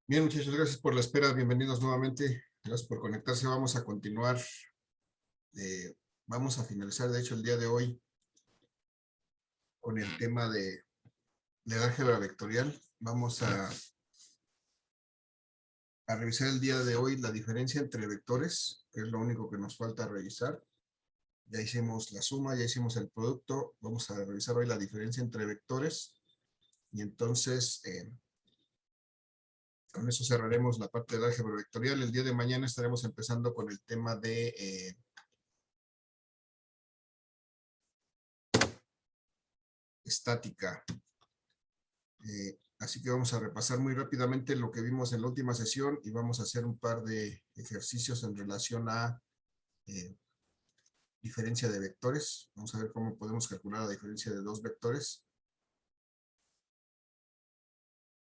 Bien, muchachos, gracias por la espera. Bienvenidos nuevamente. Gracias por conectarse. Vamos a continuar. Vamos a finalizar, de hecho, el día de hoy con el tema de álgebra vectorial. Vamos a revisar el día de hoy la diferencia entre vectores, que es lo único que nos falta revisar. Ya hicimos la suma, ya hicimos el producto. Vamos a revisar hoy la diferencia entre vectores. Y entonces, con eso cerraremos la parte del álgebra vectorial. El día de mañana estaremos empezando con el tema de estática. Así que vamos a repasar muy rápidamente lo que vimos en la última sesión y vamos a hacer un par de ejercicios en relación a diferencia de vectores. Vamos a ver cómo podemos calcular la diferencia de dos vectores.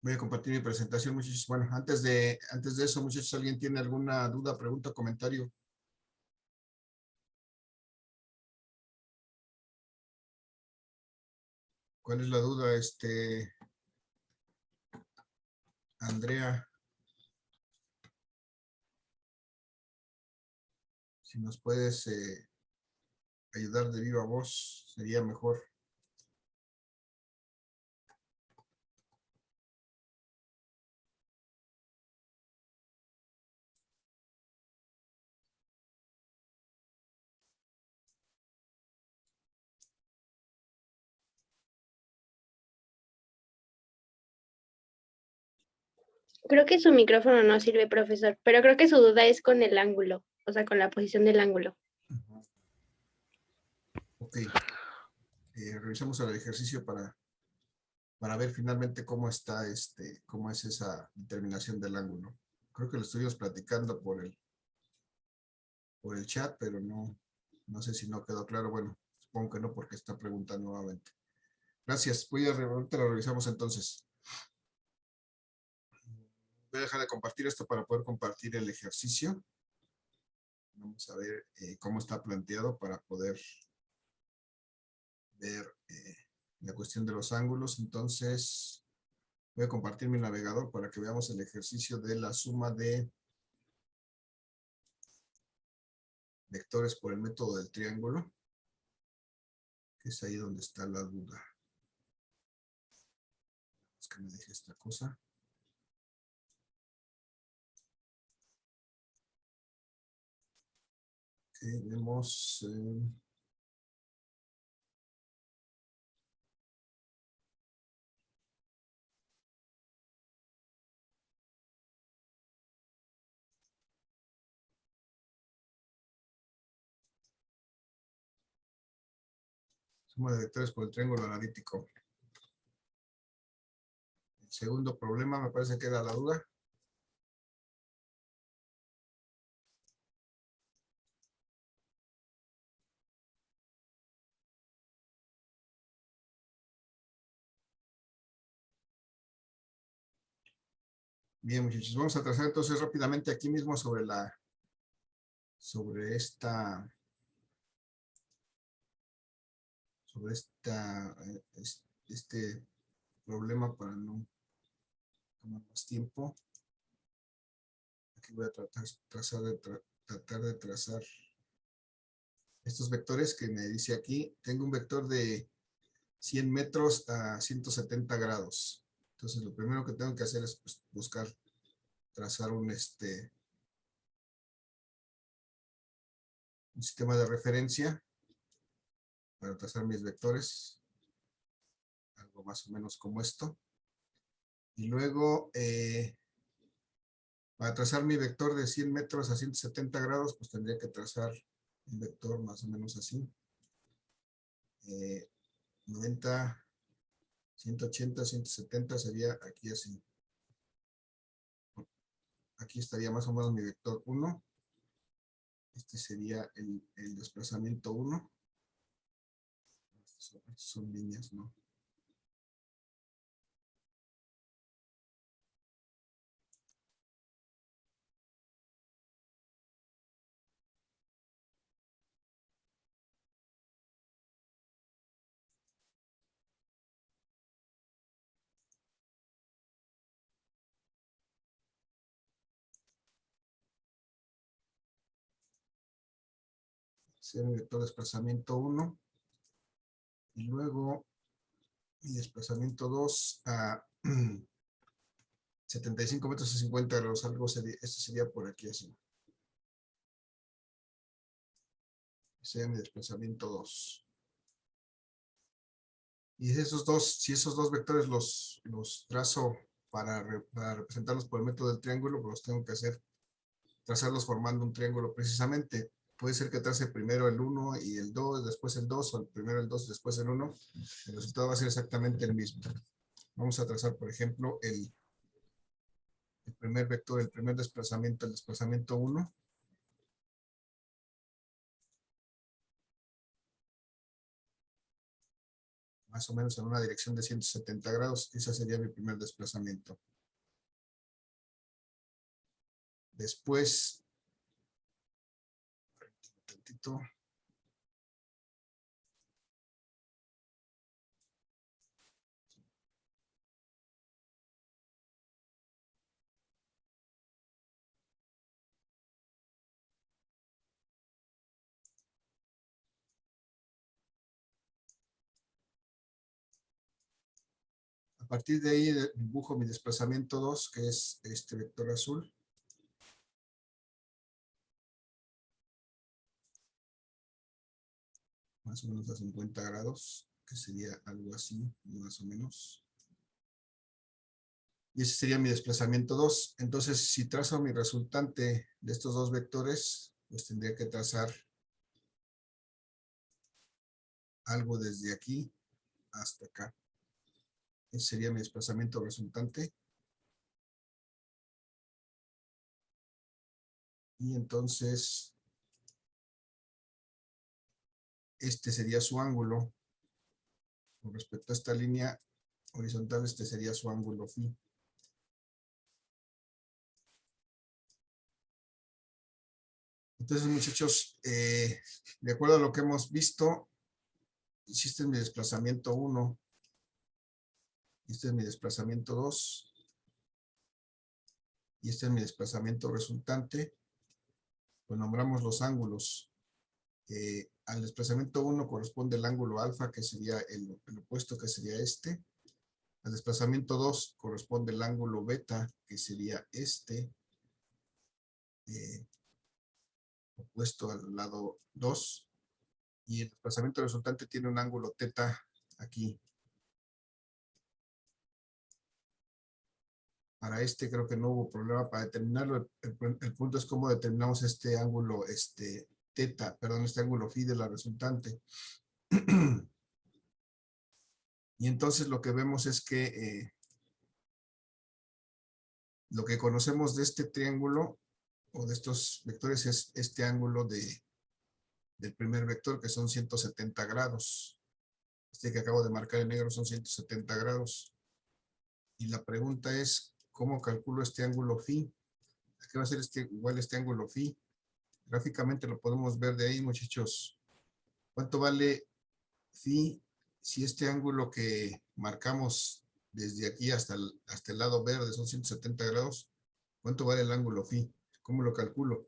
Voy a compartir mi presentación, muchachos. Bueno, antes de eso, muchachos, ¿alguien tiene alguna duda, pregunta, comentario? ¿Cuál es la duda, Andrea? Si nos puedes ayudar de viva voz, sería mejor. Creo que su micrófono no sirve, profesor, pero creo que su duda es con el ángulo, o sea, con la posición del ángulo. Ok. Revisamos el ejercicio para ver finalmente cómo está cómo es esa determinación del ángulo. Creo que lo estuvimos platicando por el chat, pero no sé si no quedó claro. Bueno, supongo que no porque está preguntando nuevamente. Gracias. Ahorita lo revisamos entonces. Voy a dejar de compartir esto para poder compartir el ejercicio. Vamos a ver cómo está planteado para poder ver la cuestión de los ángulos. Entonces, voy a compartir mi navegador para que veamos el ejercicio de la suma de vectores por el método del triángulo, que es ahí donde está la duda. Es que me deje esta cosa. Ok, vemos... suma de vectores por el triángulo analítico. El segundo problema me parece que era la duda. Bien, muchachos, vamos a trazar entonces rápidamente aquí mismo sobre sobre esta este problema para no tomar más tiempo. Aquí voy a tratar de trazar estos vectores que me dice aquí. Tengo un vector de 100 metros a 170 grados. Entonces, lo primero que tengo que hacer es pues, buscar trazar un sistema de referencia para trazar mis vectores. Algo más o menos como esto. Y luego, para trazar mi vector de 100 metros a 170 grados, pues tendría que trazar un vector más o menos así. 90, 180, 170 sería aquí así. Aquí estaría más o menos mi vector 1. Este sería el desplazamiento 1. Estas son líneas, ¿no? Sería mi vector de desplazamiento 1. Y luego mi desplazamiento 2 a 75 metros a 50 grados. Algo sería, este sería por aquí así. Sería mi desplazamiento 2. Y si esos dos vectores los trazo para representarlos por el método del triángulo, pues los tengo que trazarlos formando un triángulo precisamente. Puede ser que trace primero el 1 y el 2, después el 2, o el primero el 2 y después el 1. El resultado va a ser exactamente el mismo. Vamos a trazar, por ejemplo, el primer vector, el primer desplazamiento, el desplazamiento 1. Más o menos en una dirección de 170 grados. Ese sería mi primer desplazamiento. Después, un tantito. A partir de ahí dibujo mi desplazamiento 2, que es este vector azul. Más o menos a 50 grados, que sería algo así, más o menos. Y ese sería mi desplazamiento 2. Entonces, si trazo mi resultante de estos dos vectores, pues tendría que trazar algo desde aquí hasta acá. Ese sería mi desplazamiento resultante. Y entonces, este sería su ángulo. Con respecto a esta línea horizontal, este sería su ángulo phi. Entonces, muchachos, de acuerdo a lo que hemos visto, este es mi desplazamiento 1. Este es mi desplazamiento 2. Y este es mi desplazamiento resultante. Pues nombramos los ángulos. Al desplazamiento 1 corresponde el ángulo alfa, que sería el opuesto, que sería este. Al desplazamiento 2 corresponde el ángulo beta, que sería este, opuesto al lado 2. Y el desplazamiento resultante tiene un ángulo teta aquí. Para este creo que no hubo problema para determinarlo. El punto es cómo determinamos este ángulo, este ángulo phi de la resultante. Y entonces lo que vemos es que lo que conocemos de este triángulo o de estos vectores es este ángulo del primer vector, que son 170 grados. Este que acabo de marcar en negro son 170 grados. Y la pregunta es, ¿cómo calculo este ángulo phi? ¿Qué va a ser igual este ángulo phi? Gráficamente lo podemos ver de ahí, muchachos. ¿Cuánto vale phi si este ángulo que marcamos desde aquí hasta el lado verde son 170 grados? ¿Cuánto vale el ángulo phi? ¿Cómo lo calculo?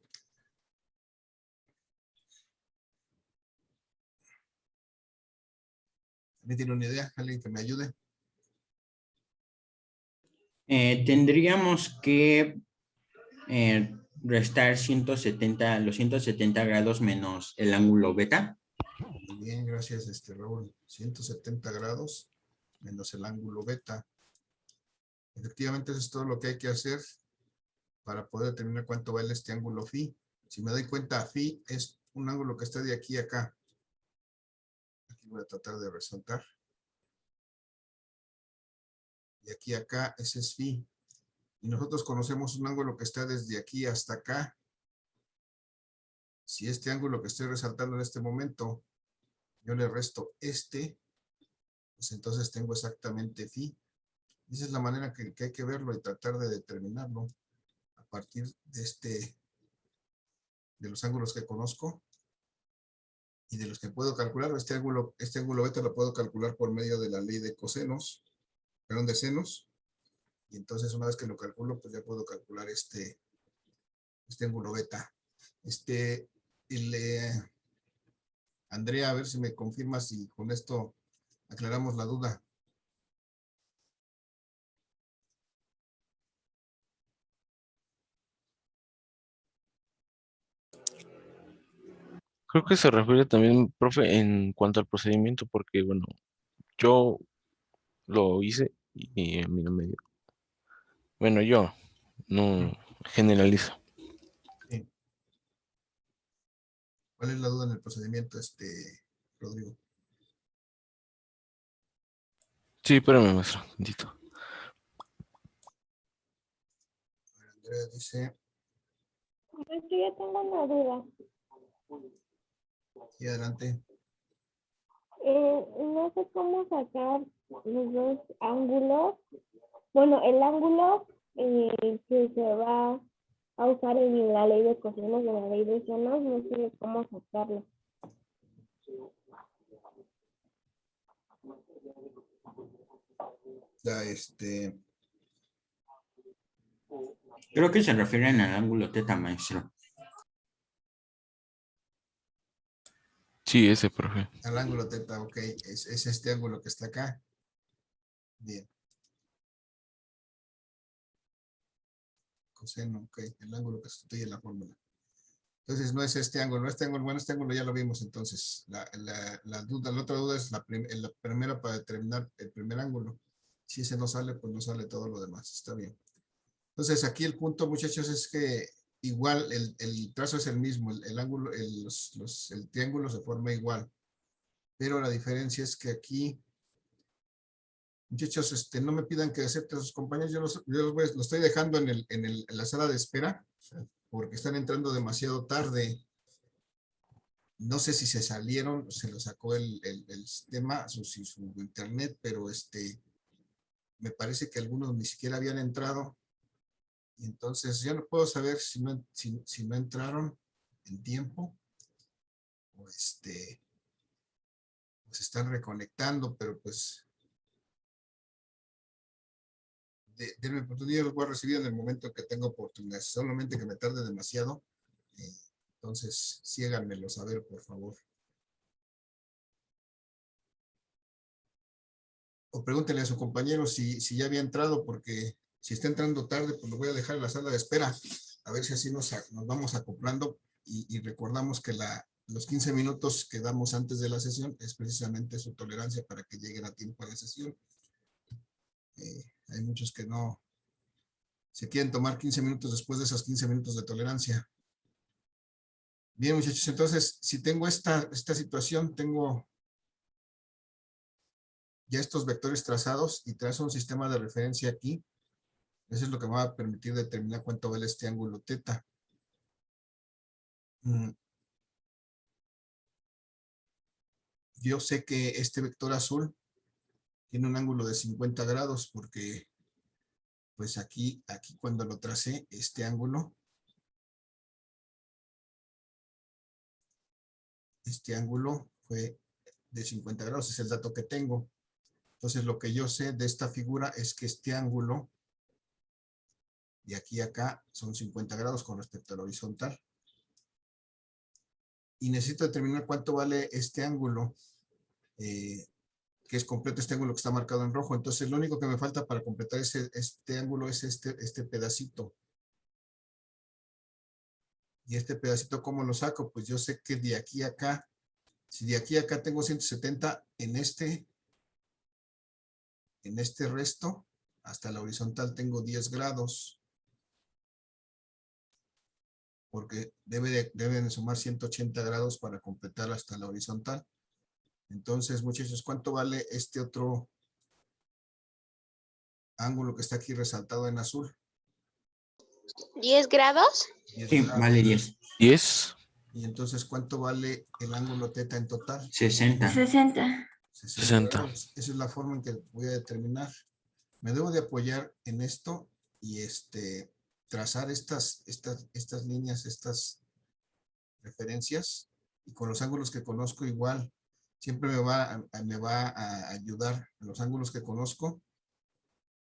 ¿Alguien tiene una idea? ¿Alguien que me ayude? Tendríamos que restar los 170 grados menos el ángulo beta. Muy bien, gracias, Raúl. 170 grados menos el ángulo beta. Efectivamente, eso es todo lo que hay que hacer para poder determinar cuánto vale este ángulo phi. Si me doy cuenta, phi es un ángulo que está de aquí a acá. Aquí voy a tratar de resaltar. Y aquí a acá, ese es phi. Y nosotros conocemos un ángulo que está desde aquí hasta acá. Si este ángulo que estoy resaltando en este momento, yo le resto este, pues entonces tengo exactamente phi. Esa es la manera que hay que verlo y tratar de determinarlo a partir de los ángulos que conozco y de los que puedo calcular. Este ángulo beta lo puedo calcular por medio de la ley de de senos. Y entonces una vez que lo calculo, pues ya puedo calcular este ángulo beta. Andrea, a ver si me confirmas y con esto aclaramos la duda. Creo que se refiere también, profe, en cuanto al procedimiento, porque, bueno, yo lo hice y a mí no me dio. Bueno, yo no generalizo. Sí. ¿Cuál es la duda en el procedimiento, Rodrigo? Sí, espérame, maestro, un tantito. Andrea dice, Es que yo tengo una duda. y adelante. No sé cómo sacar los dos ángulos. Bueno, el ángulo que se va a usar en la ley de cosinos y en la ley de senos, no sé cómo sacarlo. Ya, Creo que se refieren al ángulo teta, maestro. Sí, ese, profe. al ángulo teta, ok, es este ángulo que está acá. Bien. Coseno, ok, el ángulo que sustituye la fórmula. Entonces no es este ángulo, bueno, este ángulo ya lo vimos, entonces la duda, la otra duda es la primera para determinar el primer ángulo. Si ese no sale, pues no sale todo lo demás, está bien. Entonces aquí el punto, muchachos, es que igual el trazo es el mismo, el ángulo, el triángulo se forma igual, pero la diferencia es que aquí, muchachos, no me pidan que acepten a sus compañeros, yo los estoy dejando en la sala de espera, porque están entrando demasiado tarde. No sé si se salieron, se lo sacó el sistema, su internet, pero me parece que algunos ni siquiera habían entrado. Y entonces yo no puedo saber si no entraron en tiempo o se están reconectando, pero pues denme oportunidad, los voy a recibir en el momento que tenga oportunidad, solamente que me tarde demasiado. Entonces, sí háganmelo saber, por favor. O pregúntenle a su compañero si ya había entrado, porque si está entrando tarde, pues lo voy a dejar en la sala de espera, a ver si así nos vamos acoplando y recordamos que los 15 minutos que damos antes de la sesión es precisamente su tolerancia para que lleguen a tiempo a la sesión. Hay muchos que no se quieren tomar 15 minutos después de esos 15 minutos de tolerancia. Bien, muchachos, entonces, si tengo esta situación, tengo ya estos vectores trazados y trazo un sistema de referencia aquí. Eso es lo que me va a permitir determinar cuánto vale este ángulo teta. Yo sé que este vector azul tiene un ángulo de 50 grados porque pues aquí cuando lo tracé, este ángulo fue de 50 grados, es el dato que tengo. Entonces lo que yo sé de esta figura es que este ángulo de aquí a acá son 50 grados con respecto al horizontal. Y necesito determinar cuánto vale este ángulo, que es completo, este ángulo que está marcado en rojo. Entonces lo único que me falta para completar este ángulo es este pedacito. Y este pedacito, ¿cómo lo saco? Pues yo sé que de aquí a acá, si de aquí a acá tengo 170 en este resto, hasta la horizontal tengo 10 grados, porque deben sumar 180 grados para completar hasta la horizontal. Entonces, muchachos, ¿cuánto vale este otro ángulo que está aquí resaltado en azul? 10 grados. 10 Sí, grados. vale 10. 10. Y entonces, ¿cuánto vale el ángulo teta en total? 60. 60. 60 60. grados. Esa es la forma en que voy a determinar. Me debo de apoyar en esto y trazar estas líneas, estas referencias, y con los ángulos que conozco igual. Siempre me va a ayudar los ángulos que conozco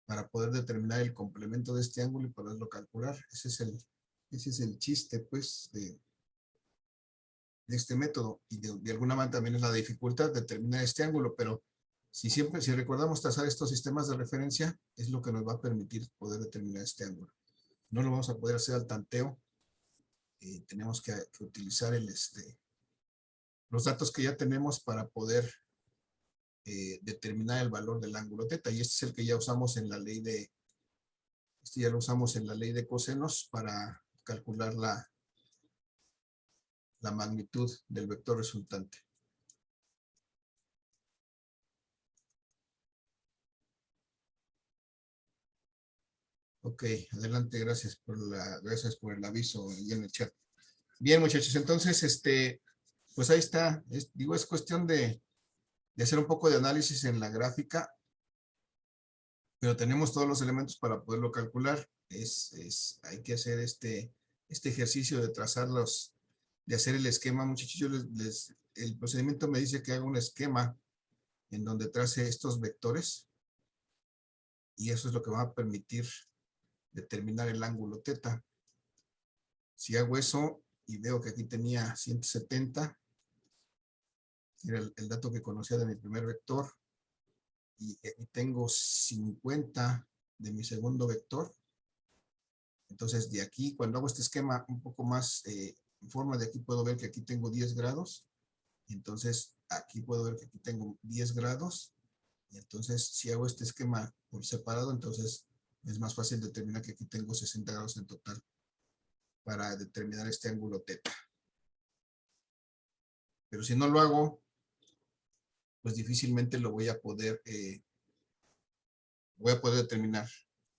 para poder determinar el complemento de este ángulo y poderlo calcular. Ese es el chiste, pues, este método, y de alguna manera también es la dificultad de determinar este ángulo, pero si recordamos trazar estos sistemas de referencia, es lo que nos va a permitir poder determinar este ángulo. No lo vamos a poder hacer al tanteo, tenemos que utilizar los datos que ya tenemos para poder determinar el valor del ángulo teta, y este es el que ya usamos en la ley de, ya lo usamos en la ley de cosenos para calcular la magnitud del vector resultante. Ok, adelante, gracias por el aviso y en el chat. Bien, muchachos, entonces, pues ahí está. Es cuestión de hacer un poco de análisis en la gráfica, pero tenemos todos los elementos para poderlo calcular. Hay que hacer este ejercicio de trazarlos, de hacer el esquema, muchachos. Yo el procedimiento me dice que haga un esquema en donde trace estos vectores, y eso es lo que va a permitir determinar el ángulo teta. Si hago eso y veo que aquí tenía 170, era el dato que conocía de mi primer vector, y tengo 50 de mi segundo vector. Entonces de aquí, cuando hago este esquema un poco más en forma, de aquí puedo ver que aquí tengo 10 grados. Entonces aquí puedo ver que aquí tengo 10 grados. Y entonces si hago este esquema por separado, entonces es más fácil determinar que aquí tengo 60 grados en total para determinar este ángulo teta. Pero si no lo hago, pues difícilmente lo voy a poder determinar.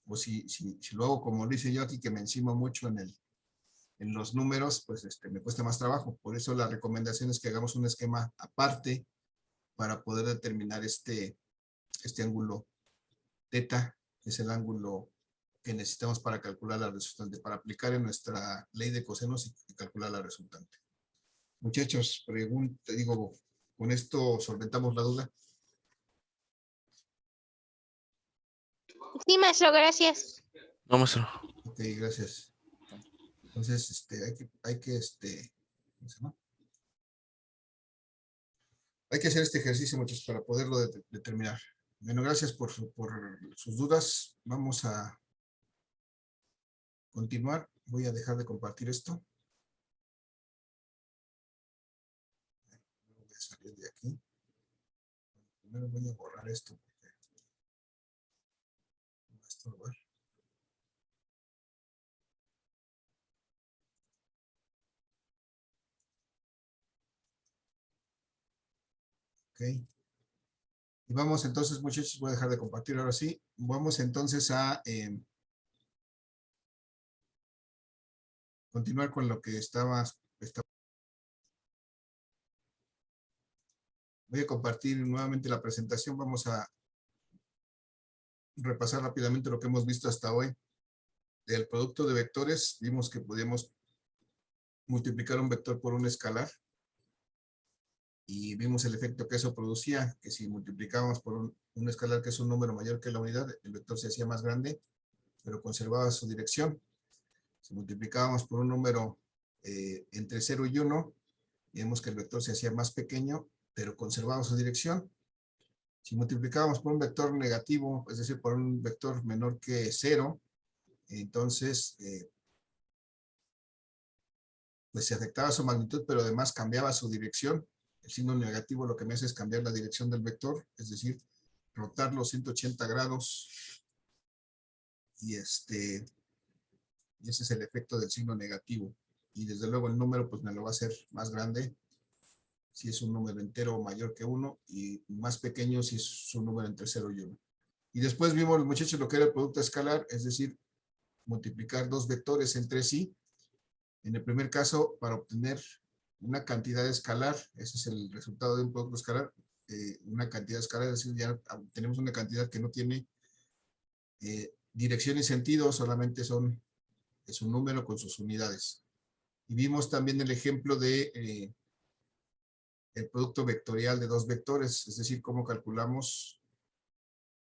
O si lo hago como lo hice yo aquí, que me encimo mucho en los números, pues me cuesta más trabajo. Por eso la recomendación es que hagamos un esquema aparte para poder determinar este ángulo teta, que es el ángulo que necesitamos para calcular la resultante, para aplicar en nuestra ley de cosenos y calcular la resultante. Muchachos, con esto solventamos la duda. Sí, maestro, gracias. No, maestro. Ok, gracias. Entonces, hay que ¿cómo se llama? Hay que hacer este ejercicio, muchachos, para poderlo determinar. Bueno, gracias por sus dudas. Vamos a continuar. Voy a dejar de compartir esto. Voy a salir de aquí. Primero voy a borrar esto, porque no va a estorbar. Ok. Y vamos entonces, muchachos, voy a dejar de compartir ahora sí. Vamos entonces a continuar con lo que estaba. Voy a compartir nuevamente la presentación. Vamos a repasar rápidamente lo que hemos visto hasta hoy. Del producto de vectores, vimos que podíamos multiplicar un vector por un escalar. Y vimos el efecto que eso producía, que si multiplicábamos por un escalar que es un número mayor que la unidad, el vector se hacía más grande, pero conservaba su dirección. Si multiplicábamos por un número entre 0 y 1, vemos que el vector se hacía más pequeño, pero conservaba su dirección. Si multiplicábamos por un vector negativo, es decir, por un vector menor que 0, entonces pues se afectaba su magnitud, pero además cambiaba su dirección. El signo negativo lo que me hace es cambiar la dirección del vector, es decir, rotarlo 180 grados. Y ese es el efecto del signo negativo. Y desde luego el número pues me lo va a hacer más grande si es un número entero mayor que 1, y más pequeño si es un número entre 0 y 1. Y después vimos, muchachos, lo que era el producto escalar, es decir, multiplicar dos vectores entre sí. En el primer caso, para obtener una cantidad escalar, ese es el resultado de un producto escalar, una cantidad escalar, es decir, ya tenemos una cantidad que no tiene dirección y sentido, solamente es un número con sus unidades. Y vimos también el ejemplo de el producto vectorial de dos vectores, es decir, cómo calculamos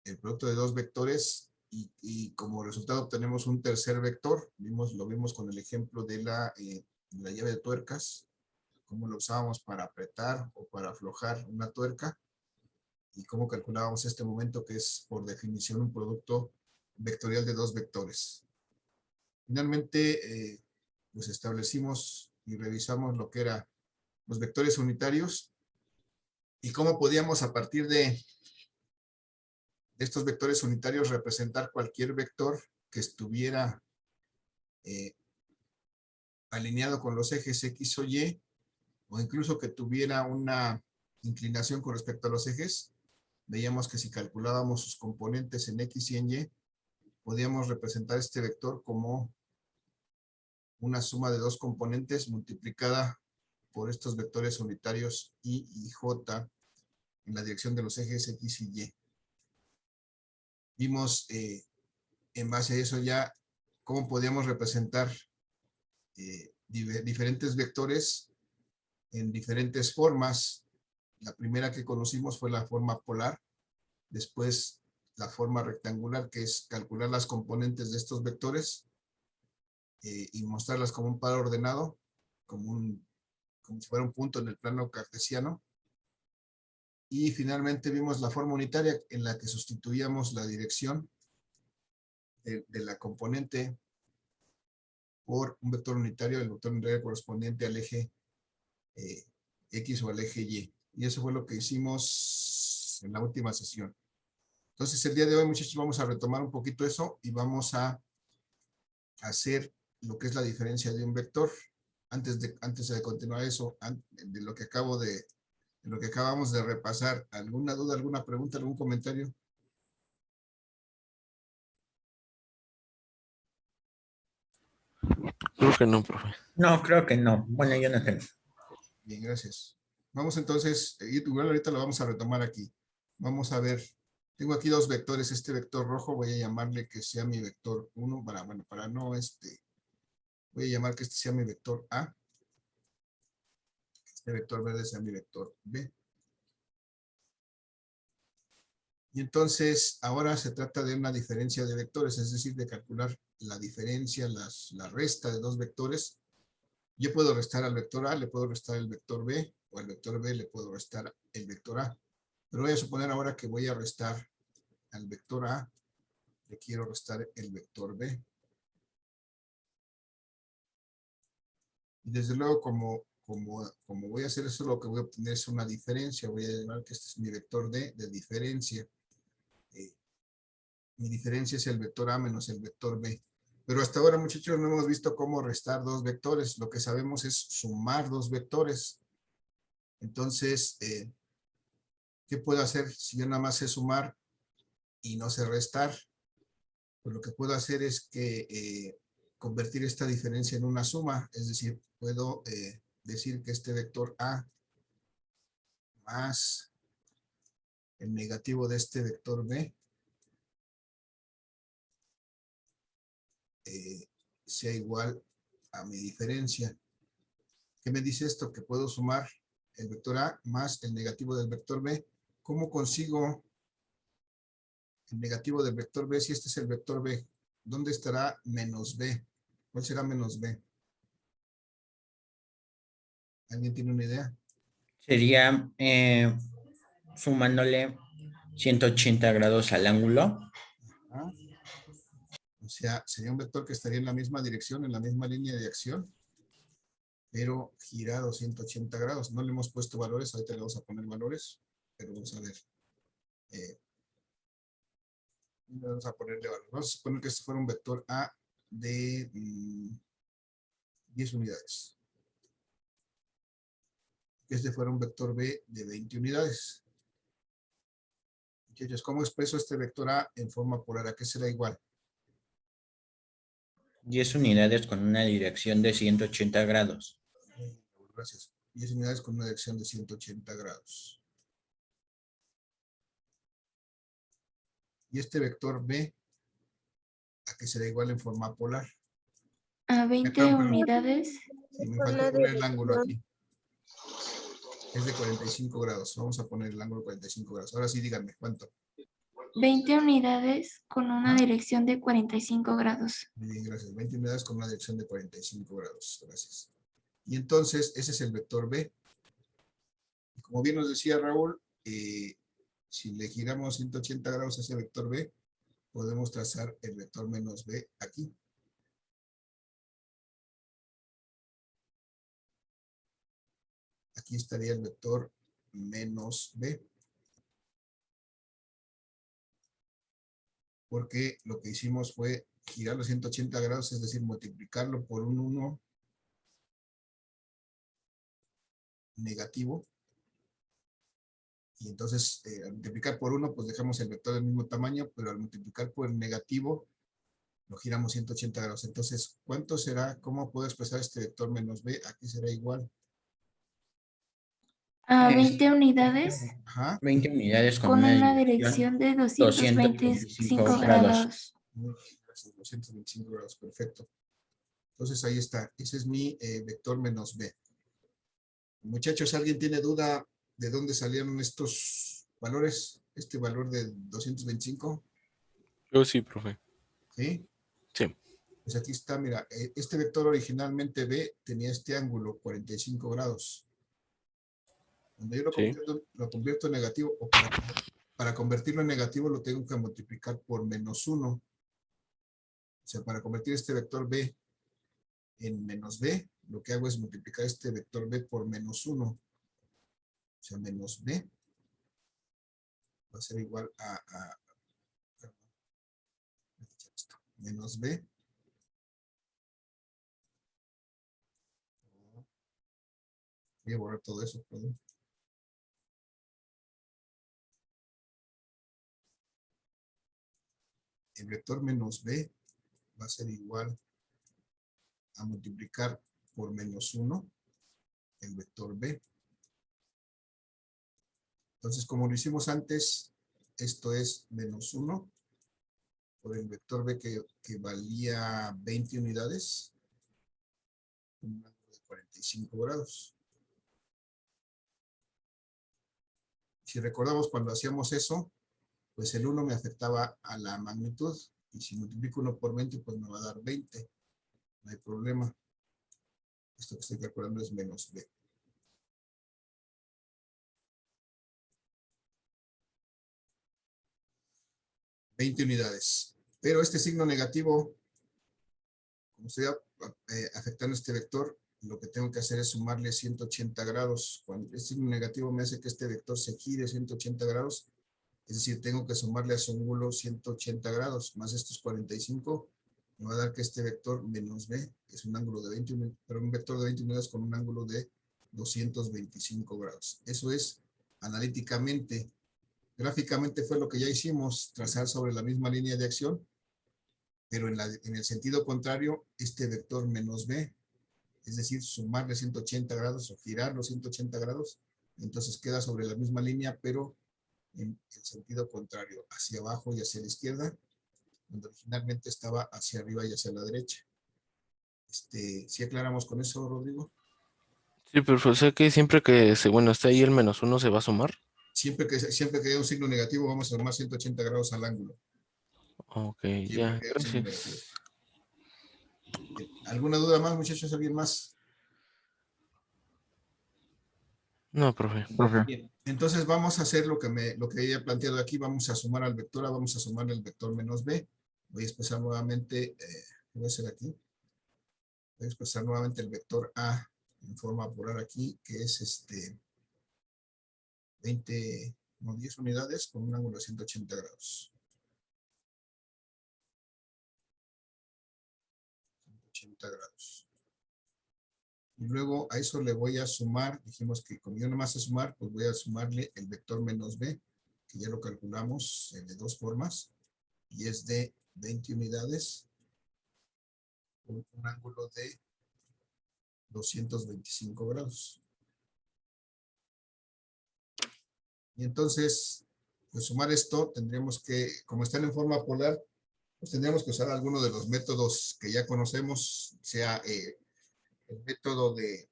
el producto de dos vectores y como resultado obtenemos un tercer vector. Lo vimos con el ejemplo de la llave de tuercas. cómo lo usábamos para apretar o para aflojar una tuerca y cómo calculábamos este momento que es por definición un producto vectorial de dos vectores. Finalmente, pues establecimos y revisamos lo que eran los vectores unitarios y cómo podíamos a partir de estos vectores unitarios representar cualquier vector que estuviera alineado con los ejes X o Y, o incluso que tuviera una inclinación con respecto a los ejes. Veíamos que si calculábamos sus componentes en X y en Y, podíamos representar este vector como una suma de dos componentes multiplicada por estos vectores unitarios Y y J en la dirección de los ejes X y Y. Vimos en base a eso ya cómo podíamos representar diferentes vectores en diferentes formas. La primera que conocimos fue la forma polar, después la forma rectangular, que es calcular las componentes de estos vectores y mostrarlas como un par ordenado, como si fuera un punto en el plano cartesiano. Y finalmente vimos la forma unitaria en la que sustituíamos la dirección de la componente por un vector unitario, el vector unitario correspondiente al eje X o al eje Y. Y eso fue lo que hicimos en la última sesión. Entonces el día de hoy, muchachos, vamos a retomar un poquito eso y vamos a hacer lo que es la diferencia de un vector. Antes de continuar eso, de lo que acabamos de repasar, ¿alguna duda, alguna pregunta, algún comentario? Creo que no, profe. No, creo que no. Bueno, yo no tengo. Bien, gracias. Vamos entonces, igual ahorita lo vamos a retomar aquí. Vamos a ver, tengo aquí dos vectores. Este vector rojo voy a llamarle que sea mi vector 1, para no voy a llamar que este sea mi vector A. Este vector verde sea mi vector B. Y entonces, ahora se trata de una diferencia de vectores, es decir, de calcular la diferencia, la resta de dos vectores. Yo puedo restar al vector A, le puedo restar el vector B, o al vector B le puedo restar el vector A. Pero voy a suponer ahora que voy a restar al vector A, le quiero restar el vector B. Y desde luego, como voy a hacer eso, lo que voy a obtener es una diferencia. Voy a llamar que este es mi vector D de diferencia. Mi diferencia es el vector A menos el vector B. Pero hasta ahora, muchachos, no hemos visto cómo restar dos vectores. Lo que sabemos es sumar dos vectores. Entonces, ¿qué puedo hacer si yo nada más sé sumar y no sé restar? Pues lo que puedo hacer es que convertir esta diferencia en una suma. Es decir, puedo decir que este vector A más el negativo de este vector B sea igual a mi diferencia. ¿Qué me dice esto? Que puedo sumar el vector A más el negativo del vector B. ¿Cómo consigo el negativo del vector B si este es el vector B? ¿Dónde estará menos B? ¿Cuál será menos B? ¿Alguien tiene una idea? Sería sumándole 180 grados al ángulo. ¿Ah? O sea, sería un vector que estaría en la misma dirección, en la misma línea de acción, pero girado 180 grados. No le hemos puesto valores, ahorita le vamos a poner valores, pero vamos a ver. Vamos a ponerle valores. Vamos a suponer que este fuera un vector A de 10 unidades. Que este fuera un vector B de 20 unidades. Muchachos, ¿cómo expreso este vector A en forma polar? ¿A qué será igual? 10 unidades con una dirección de 180 grados. Gracias. 10 unidades con una dirección de 180 grados. Y este vector B, ¿a qué será igual en forma polar? A 20 unidades. Sí, me falta poner el ángulo aquí. Es de 45 grados. Vamos a poner el ángulo 45 grados. Ahora sí, díganme, ¿cuánto? 20 unidades con una dirección de 45 grados. Muy bien, gracias. 20 unidades con una dirección de 45 grados. Gracias. Y entonces ese es el vector B. Y como bien nos decía Raúl, si le giramos 180 grados a ese vector B, podemos trazar el vector menos B aquí. Aquí estaría el vector menos B. Porque lo que hicimos fue girar los 180 grados, es decir, multiplicarlo por un 1 negativo. Y entonces, al multiplicar por 1, pues dejamos el vector del mismo tamaño, pero al multiplicar por el negativo, lo giramos 180 grados. Entonces, ¿cuánto será? ¿Cómo puedo expresar este vector menos B? Aquí será igual. A Es 20 unidades 20 unidades con una dirección de 225 225 grados. Muy bien, gracias, 225 grados, perfecto. Entonces, ahí está. Ese es mi vector menos B. Muchachos, ¿alguien tiene duda de dónde salieron estos valores? Este valor de 225. Yo sí, profe. ¿Sí? Sí. Pues aquí está, mira, este vector originalmente B tenía este ángulo, 45 grados. Cuando yo lo convierto en negativo, o para convertirlo en negativo lo tengo que multiplicar por menos 1. O sea, para convertir este vector B en menos B, lo que hago es multiplicar este vector B por menos 1. O sea, menos B va a ser igual a menos B. Voy a borrar todo eso, perdón. El vector menos B va a ser igual a multiplicar por menos 1 el vector B. Entonces, como lo hicimos antes, esto es menos 1 por el vector B que valía 20 unidades, un ángulo de 45 grados. Si recordamos cuando hacíamos eso, pues el 1 me afectaba a la magnitud, y si multiplico 1 por 20, pues me va a dar 20. No hay problema. Esto que estoy calculando es menos B. $20 unidades. Pero este signo negativo, como estoy afectando este vector, lo que tengo que hacer es sumarle 180 grados. Cuando el signo negativo me hace que este vector se gire 180 grados, es decir, tengo que sumarle a su ángulo 180 grados, más estos 45, me va a dar que este vector menos B es un ángulo de 20, pero un vector de 20 unidades con un ángulo de 225 grados. Eso es analíticamente. Gráficamente fue lo que ya hicimos, trazar sobre la misma línea de acción, pero en el sentido contrario, este vector menos B, es decir, sumarle 180 grados o girar los 180 grados, entonces queda sobre la misma línea, pero en el sentido contrario, hacia abajo y hacia la izquierda, donde originalmente estaba hacia arriba y hacia la derecha. ¿Sí aclaramos con eso, Rodrigo? Sí, pero o sea que siempre que está ahí el menos 1 se va a sumar. Siempre que haya un signo negativo, vamos a sumar 180 grados al ángulo. Ok, Siempre ya, que haya un signo gracias. negativo. ¿Alguna duda más, muchachos? ¿Alguien más? No, profe. Bien, entonces vamos a hacer lo que ella ha planteado aquí. Vamos a sumar al vector A, vamos a sumarle el vector menos B. Voy a expresar nuevamente, voy a hacer aquí. Voy a expresar nuevamente el vector A en forma polar aquí, que es 10 unidades con un ángulo de 180 grados. 180 grados. Y luego a eso le voy a sumar, dijimos que como yo nomás sé sumar, pues voy a sumarle el vector menos B, que ya lo calculamos de dos formas, y es de 20 unidades con un ángulo de 225 grados. Y entonces, pues sumar esto, tendríamos que, como están en forma polar, pues tendríamos que usar alguno de los métodos que ya conocemos, sea el método de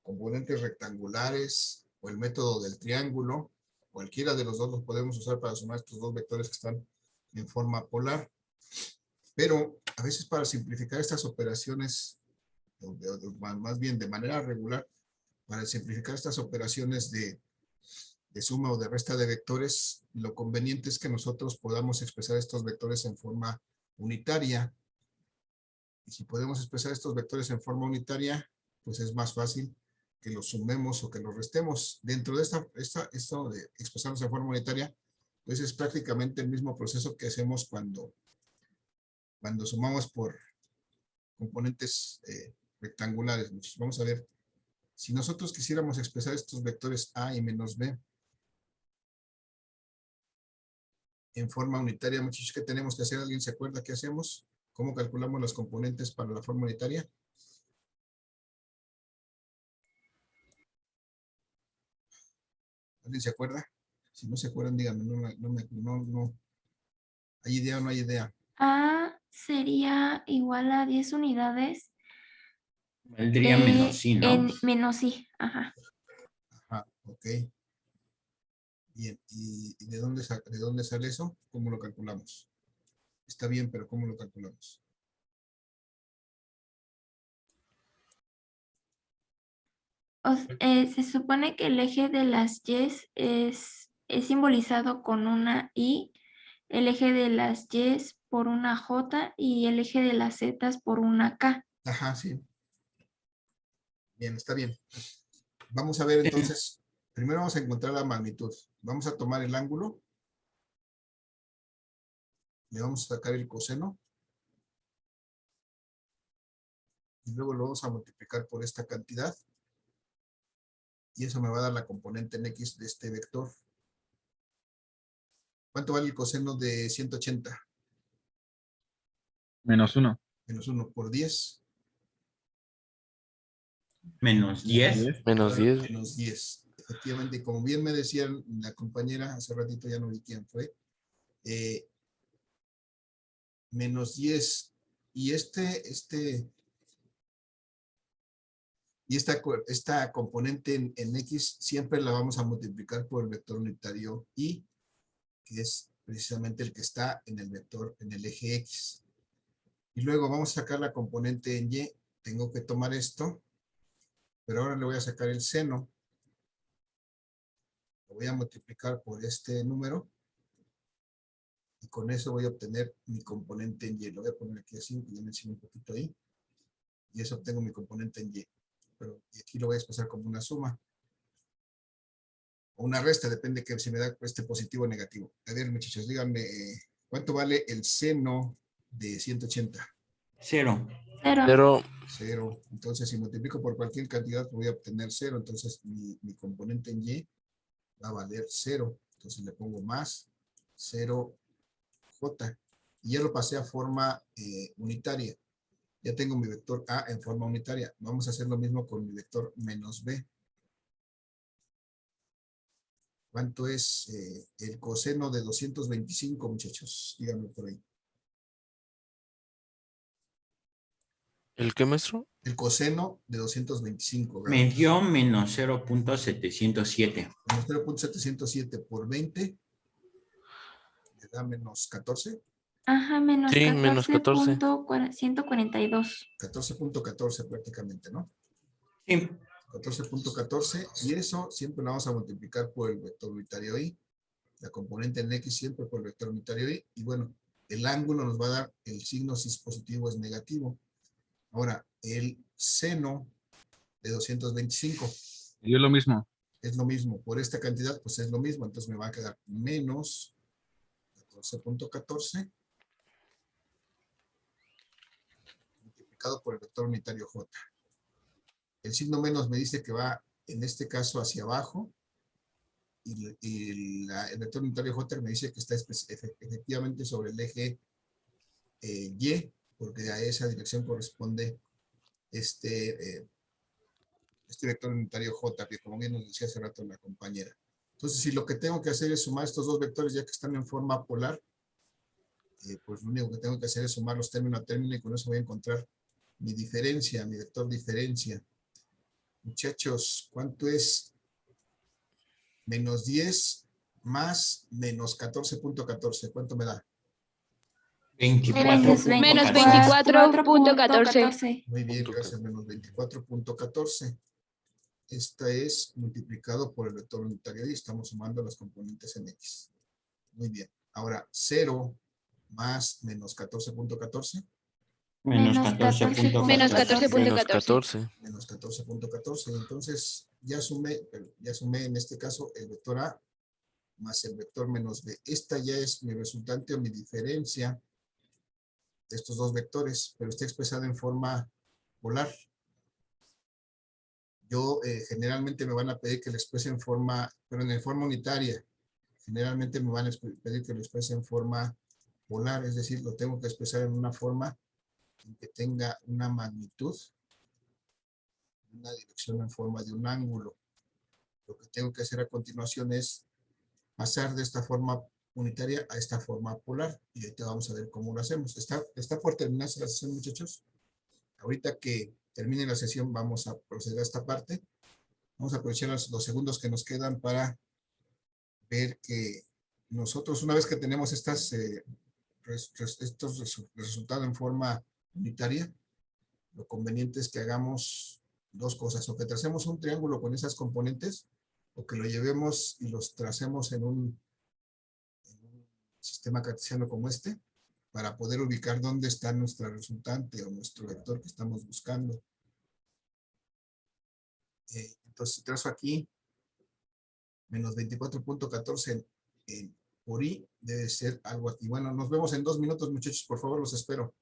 componentes rectangulares o el método del triángulo. Cualquiera de los dos los podemos usar para sumar estos dos vectores que están en forma polar. Pero a veces para simplificar estas operaciones más bien de manera regular, para simplificar estas operaciones de suma o de resta de vectores, lo conveniente es que nosotros podamos expresar estos vectores en forma unitaria. Y si podemos expresar estos vectores en forma unitaria, pues es más fácil que los sumemos o que los restemos. Dentro de esto de expresarlos en forma unitaria, pues es prácticamente el mismo proceso que hacemos cuando sumamos por componentes rectangulares. Muchachos, vamos a ver. Si nosotros quisiéramos expresar estos vectores A y menos B en forma unitaria, muchachos, ¿qué tenemos que hacer? ¿Alguien se acuerda qué hacemos? ¿Cómo calculamos los componentes para la forma unitaria? ¿Alguien se acuerda? Si no se acuerdan, díganme. No. ¿Hay idea o no hay idea? A sería igual a 10 unidades. Valdría menos I, ¿no? Menos I, ajá. Ajá, ok. Bien, ¿y de dónde sale eso? ¿Cómo lo calculamos? Está bien, pero ¿cómo lo calculamos? Se supone que el eje de las Y es simbolizado con una I, el eje de las Y por una J y el eje de las Z por una K. Ajá, sí. Bien, está bien. Vamos a ver entonces, primero vamos a encontrar la magnitud. Vamos a tomar el ángulo. Le vamos a sacar el coseno. Y luego lo vamos a multiplicar por esta cantidad. Y eso me va a dar la componente en X de este vector. ¿Cuánto vale el coseno de 180? Menos 1. Menos 1 por 10. Menos 10. Menos 10. Menos 10. Efectivamente, y como bien me decía la compañera, hace ratito ya no vi quién fue, menos 10. Y esta componente en X siempre la vamos a multiplicar por el vector unitario Y, que es precisamente el que está en el vector, en el eje X. Y luego vamos a sacar la componente en Y. Tengo que tomar esto, pero ahora le voy a sacar el seno. Lo voy a multiplicar por este número. Y con eso voy a obtener mi componente en Y. Lo voy a poner aquí así, que ya me enseño un poquito ahí. Y eso obtengo mi componente en Y. Pero aquí lo voy a expresar como una suma. O una resta, depende que si me da este positivo o negativo. A ver, muchachos, díganme, ¿cuánto vale el seno de 180? 0. 0. 0. 0. Entonces, si multiplico por cualquier cantidad, voy a obtener 0. Entonces, mi componente en Y va a valer 0. Entonces, le pongo más 0J. Y ya lo pasé a forma unitaria. Ya tengo mi vector A en forma unitaria. Vamos a hacer lo mismo con mi vector menos B. ¿Cuánto es el coseno de 225, muchachos? Díganme por ahí. ¿El qué, maestro? El coseno de 225. Me dio menos 0.707. Menos 0.707 por 20. Le da menos 14. Ajá, menos Sí, menos 14. 14.142. 14.14 prácticamente, ¿no? Sí. 14.14. Y eso siempre lo vamos a multiplicar por el vector unitario Y. La componente en X siempre por el vector unitario Y. Y bueno, el ángulo nos va a dar el signo si es positivo o es negativo. Ahora, el seno de 225. Y es lo mismo. Es lo mismo. Por esta cantidad, pues es lo mismo. Entonces me va a quedar menos 14.14 multiplicado por el vector unitario J. El signo menos me dice que va, en este caso, hacia abajo. Y el vector unitario J me dice que está efectivamente sobre el eje Y, porque a esa dirección corresponde este vector unitario J, que como bien nos decía hace rato la compañera. Entonces, si lo que tengo que hacer es sumar estos dos vectores ya que están en forma polar, pues lo único que tengo que hacer es sumarlos término a término y con eso voy a encontrar mi diferencia, mi vector diferencia. Muchachos, ¿cuánto es menos 10 más menos 14.14? ¿Cuánto me da? Menos 24.14. Muy bien, gracias. Menos 24.14. Esta es multiplicado por el vector unitario y estamos sumando los componentes en X. Muy bien. Ahora, 0 más menos 14.14. Menos Menos 14.14. Menos 14.14. Menos 14. Menos 14.14. Entonces, ya sumé en este caso el vector A más el vector menos B. Esta ya es mi resultante o mi diferencia de estos dos vectores, pero está expresada en forma polar. Yo generalmente me van a pedir que lo exprese en forma, pero en forma unitaria. Generalmente me van a pedir que lo exprese en forma polar, es decir, lo tengo que expresar en una forma en que tenga una magnitud, una dirección en forma de un ángulo. Lo que tengo que hacer a continuación es pasar de esta forma unitaria a esta forma polar. Y ahorita vamos a ver cómo lo hacemos. ¿Está por terminarse la sesión, muchachos? Ahorita que termine la sesión vamos a proceder a esta parte. Vamos a aprovechar los segundos que nos quedan para ver que nosotros, una vez que tenemos estos resultados en forma unitaria, lo conveniente es que hagamos dos cosas, o que tracemos un triángulo con esas componentes, o que lo llevemos y los tracemos en un sistema cartesiano como este, para poder ubicar dónde está nuestra resultante o nuestro vector que estamos buscando. Entonces, si trazo aquí, menos 24.14 por I, debe ser algo aquí. Bueno, nos vemos en 2 minutos, muchachos, por favor, los espero.